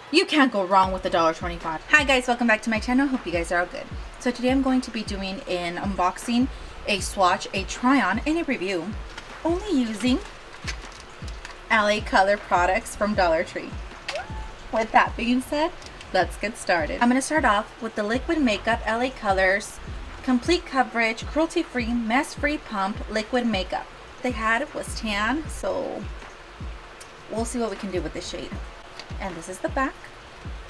You can't go wrong with $1.25. Hi guys, welcome back to my channel. Hope you guys are all good. So today I'm going to be doing an unboxing, a swatch, a try on, and a review, only using LA Color products from Dollar Tree. With that being said, let's get started. I'm going to start off with the Liquid Makeup LA Colors Complete Coverage Cruelty Free Mess Free Pump Liquid Makeup. They had was tan, so we'll see what we can do with this shade. And this is the back.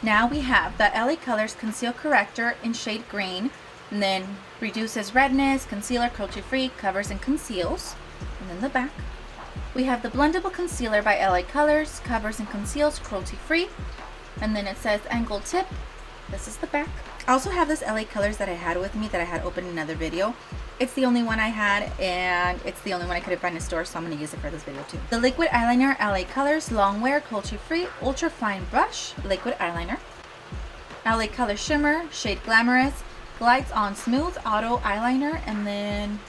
Now we have the LA Colors Conceal Corrector in shade green, and then reduces redness, concealer, cruelty free, covers and conceals. And then the back. We have the Blendable Concealer by LA Colors, covers and conceals, cruelty free. And then it says angled tip. This is the back. I also have this LA Colors that I had with me that I had opened in another video. It's the only one I had, and it's the only one I couldn't find in store, so I'm going to use it for this video too. The Liquid Eyeliner LA Colors Long Wear Cruelty Free Ultra Fine Brush Liquid Eyeliner. LA Color Shimmer Shade Glamorous Glides on Smooth Auto Eyeliner, and then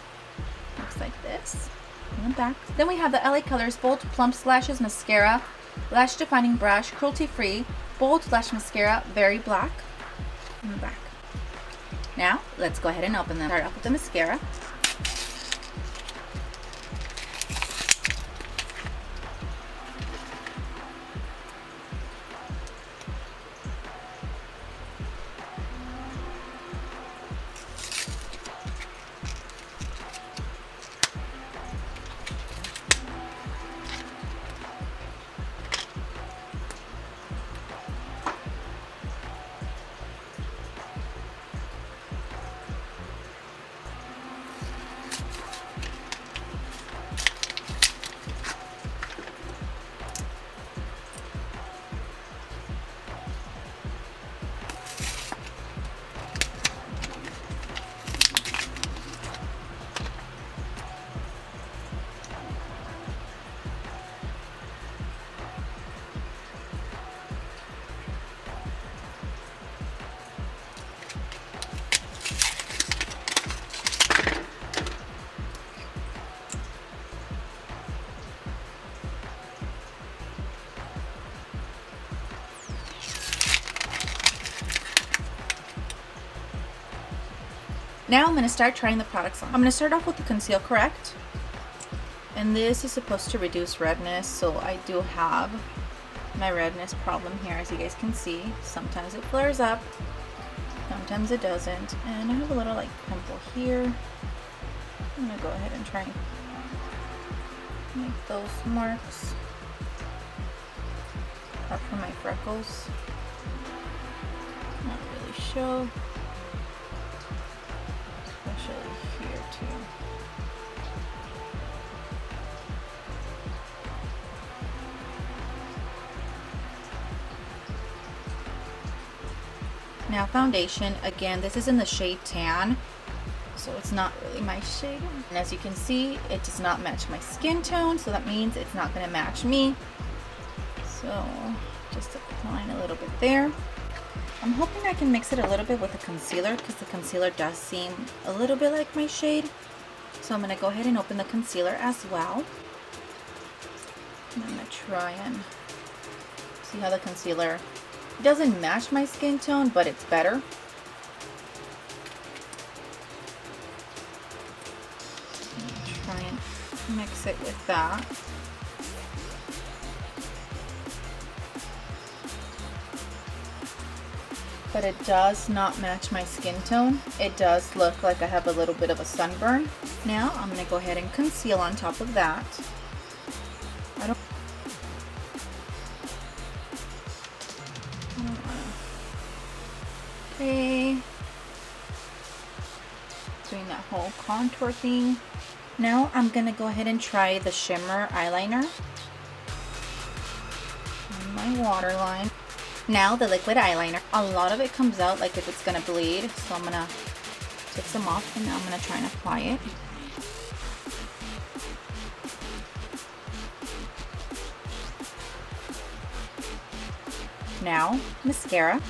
looks like this in the back. Then we have the LA Colors Bold Plump Lashes Mascara Lash Defining Brush Cruelty Free Bold Lash Mascara Very Black in the back. Now, let's go ahead and open them. Start off with the mascara. Now I'm going to start trying the products on. I'm going to start off with the Conceal Correct. And this is supposed to reduce redness, so I do have my redness problem here, as you guys can see. Sometimes it flares up, sometimes it doesn't. And I have a little like pimple here. I'm going to go ahead and try and make those marks up for my freckles. Not really show. Especially here too. Now foundation, again, this is in the shade tan, so it's not really my shade. And as you can see, it does not match my skin tone, so that means it's not going to match me. So just applying a little bit there. I'm hoping I can mix it a little bit with the concealer, because the concealer does seem a little bit like my shade. So I'm going to go ahead and open the concealer as well. And I'm going to try and see how the concealer doesn't match my skin tone, but it's better. Try and mix it with that. But it does not match my skin tone. It does look like I have a little bit of a sunburn. Now I'm going to go ahead and conceal on top of that. Okay. Doing that whole contour thing. Now I'm going to go ahead and try the shimmer eyeliner on my waterline. Now the liquid eyeliner. A lot of it comes out like if it's going to bleed, so I'm going to take some off and now I'm going to try and apply it. Now mascara.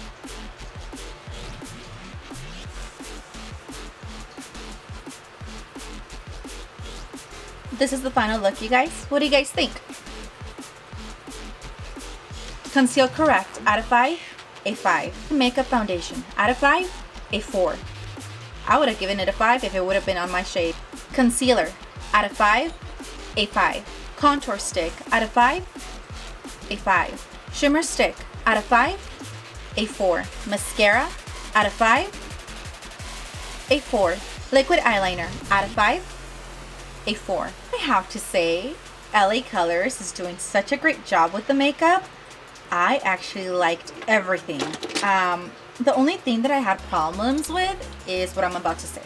This is the final look, you guys. What do you guys think? Conceal Correct, out of 5, a 5. Makeup foundation, out of 5, a 4. I would have given it a 5 if it would have been on my shade. Concealer, out of 5, a 5. Contour stick, out of 5, a 5. Shimmer stick, out of 5, a 4. Mascara, out of 5, a 4. Liquid eyeliner, out of 5, a 4. I have to say, LA Colors is doing such a great job with the makeup. I actually liked everything. The only thing that I had problems with is what I'm about to say.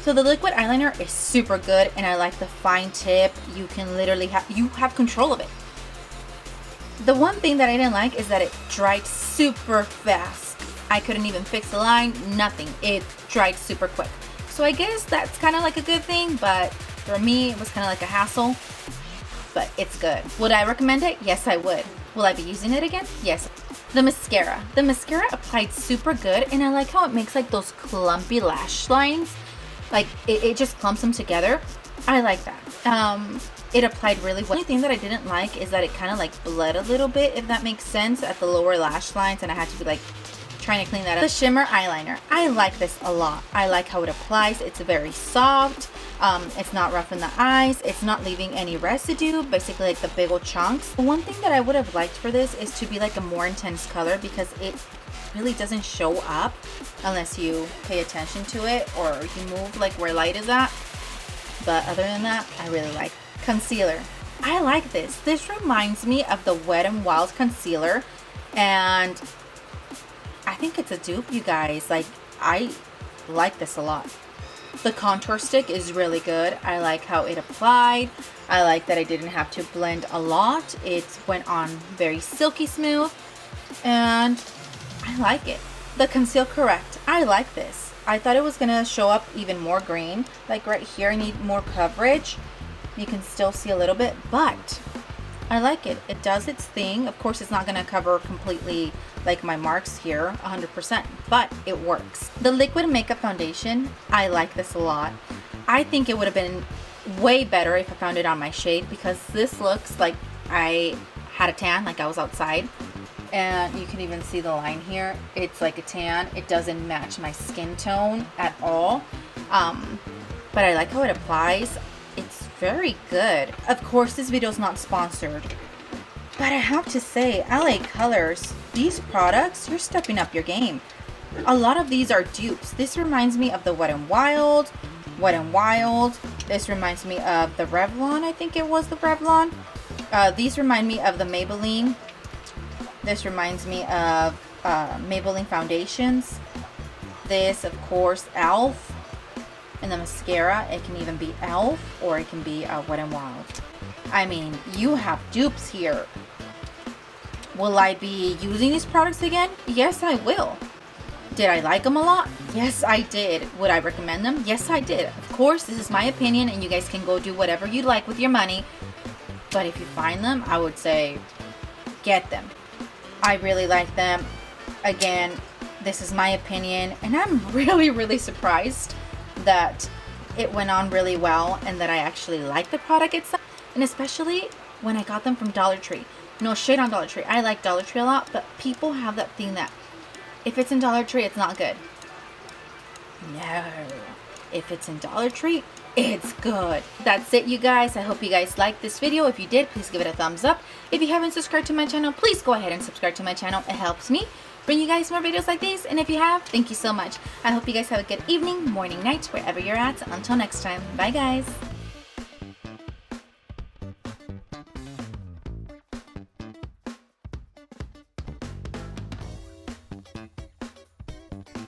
So the liquid eyeliner is super good, and I like the fine tip. You can literally have control of it. The one thing that I didn't like is that it dried super fast. I couldn't even fix the line, nothing. It dried super quick. So I guess that's kind of like a good thing, but for me, it was kind of like a hassle. But it's good. Would I recommend it? Yes, I would. Will I be using it again? Yes. The mascara. The mascara applied super good, and I like how it makes like those clumpy lash lines. Like it just clumps them together. I like that. It applied really well. The only thing that I didn't like is that it kind of like bled a little bit, if that makes sense, at the lower lash lines, and I had to be like trying to clean that up. The shimmer eyeliner. I like this a lot. I like how it applies. It's very soft. It's not rough in the eyes. It's not leaving any residue, basically like the big old chunks. The one thing that I would have liked for this is to be like a more intense color, because it really doesn't show up unless you pay attention to it or you move like where light is at. But other than that, I really like concealer. I like this. This reminds me of the Wet n Wild concealer, and I think it's a dupe, you guys. Like, I like this a lot. The contour stick is really good. I like how it applied. I like that I didn't have to blend a lot. It went on very silky smooth, and I like it. The Conceal Correct. I like this. I thought it was gonna show up even more green. Like right here, I need more coverage. You can still see a little bit, but I like it. It does its thing. Of course, it's not gonna cover completely like my marks here 100%, but it works. The liquid makeup foundation, I like this a lot. I think it would have been way better if I found it on my shade, because this looks like I had a tan, like I was outside. And you can even see the line here. It's like a tan. It doesn't match my skin tone at all. But I like how it applies. It's very good. Of course, this video is not sponsored, but I have to say, LA Colors, these products, you're stepping up your game. A lot of these are dupes. This reminds me of the Wet n Wild. This reminds me of the Revlon. I think it was the Revlon. These remind me of the Maybelline. This reminds me of Maybelline foundations. This, of course, e.l.f. And the mascara, it can even be e.l.f. or it can be Wet n Wild. I mean, you have dupes here. Will I be using these products again? Yes, I will. Did I like them a lot? Yes, I did. Would I recommend them? Yes, I did. Of course, this is my opinion, and you guys can go do whatever you like with your money. But if you find them, I would say get them. I really like them. Again, this is my opinion, and I'm really surprised that it went on really well and that I actually like the product itself, and especially when I got them from Dollar Tree. No shade on Dollar Tree. I like Dollar Tree a lot, but people have that thing that if it's in Dollar Tree, it's not good. No. If it's in Dollar Tree, it's good. That's it, you guys. I hope you guys liked this video. If you did, please give it a thumbs up. If you haven't subscribed to my channel, please go ahead and subscribe to my channel. It helps me bring you guys more videos like these. And if you have, thank you so much. I hope you guys have a good evening, morning, night, wherever you're at. Until next time. Bye, guys.